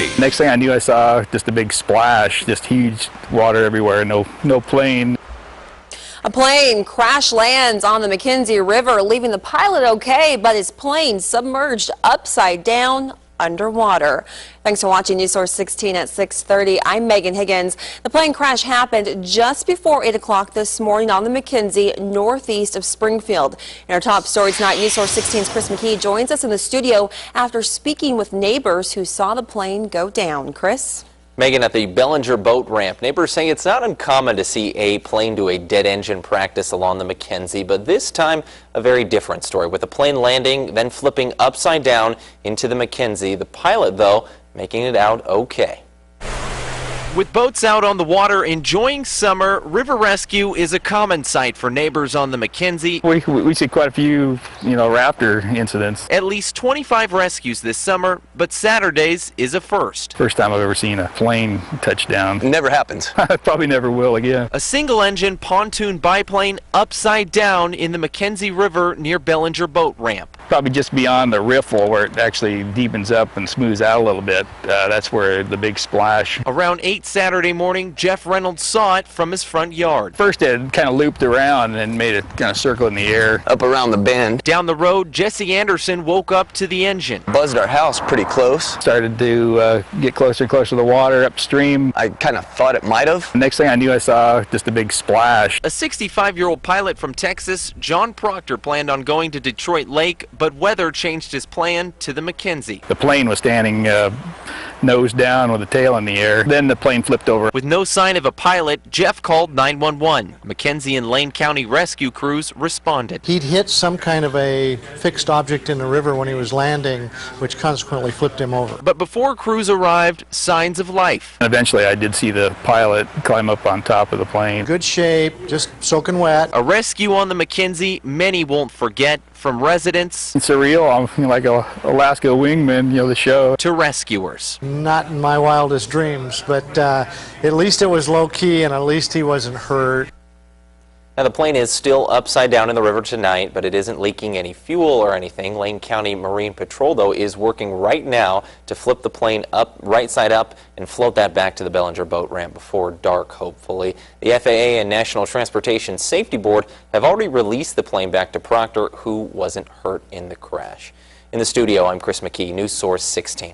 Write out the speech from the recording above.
6:30. Next thing I knew, I saw just a big splash, just huge water everywhere, no plane. A plane crash lands on the McKenzie River, leaving the pilot okay, but his plane submerged upside down underwater. Thanks for watching NewsSource 16 at 6:30. I'm Megan Higgins. The plane crash happened just before 8 o'clock this morning on the McKenzie, northeast of Springfield. In our top story tonight, NewsSource 16's Chris McKee joins us in the studio after speaking with neighbors who saw the plane go down. Chris? Megan, at the Bellinger boat ramp, neighbors saying it's not uncommon to see a plane do a dead engine practice along the McKenzie, but this time a very different story, with the plane landing, then flipping upside down into the McKenzie. The pilot, though, making it out okay. With boats out on the water enjoying summer, river rescue is a common sight for neighbors on the McKenzie. We see quite a few, raptor incidents. At least 25 rescues this summer, but Saturdays is a first. First time I've ever seen a plane touch down. Never happens. Probably never will again. A single-engine pontoon biplane upside down in the McKenzie River near Bellinger boat ramp. Probably just beyond the riffle where it actually deepens up and smooths out a little bit. That's where the big splash. Around 8 Saturday morning, Jeff Reynolds saw it from his front yard. First it kind of looped around and made it kind of circle in the air. Up around the bend. Down the road, Jesse Anderson woke up to the engine. Buzzed our house pretty close. Started to get closer and closer to the water upstream. I kind of thought it might have. Next thing I knew, I saw just a big splash. A 65-year-old pilot from Texas, John Proctor, planned on going to Detroit Lake, but weather changed his plan to the McKenzie. The plane was standing nose down with the tail in the air. Then the plane flipped over. With no sign of a pilot, Jeff called 911. McKenzie and Lane County rescue crews responded. He'd hit some kind of a fixed object in the river when he was landing, which consequently flipped him over. But before crews arrived, signs of life. Eventually I did see the pilot climb up on top of the plane. Good shape, just soaking wet. A rescue on the McKenzie many won't forget, from residents. It's surreal. I'm like a Alaska wingman, the show. To rescuers. Not in my wildest dreams, but at least it was low-key and at least he wasn't hurt. Now, the plane is still upside down in the river tonight, but it isn't leaking any fuel or anything. Lane County Marine Patrol, though, is working right now to flip the plane up, right side up, and float that back to the Bellinger boat ramp before dark, hopefully. The FAA and National Transportation Safety Board have already released the plane back to Proctor, who wasn't hurt in the crash. In the studio, I'm Chris McKee, NewsSource 16.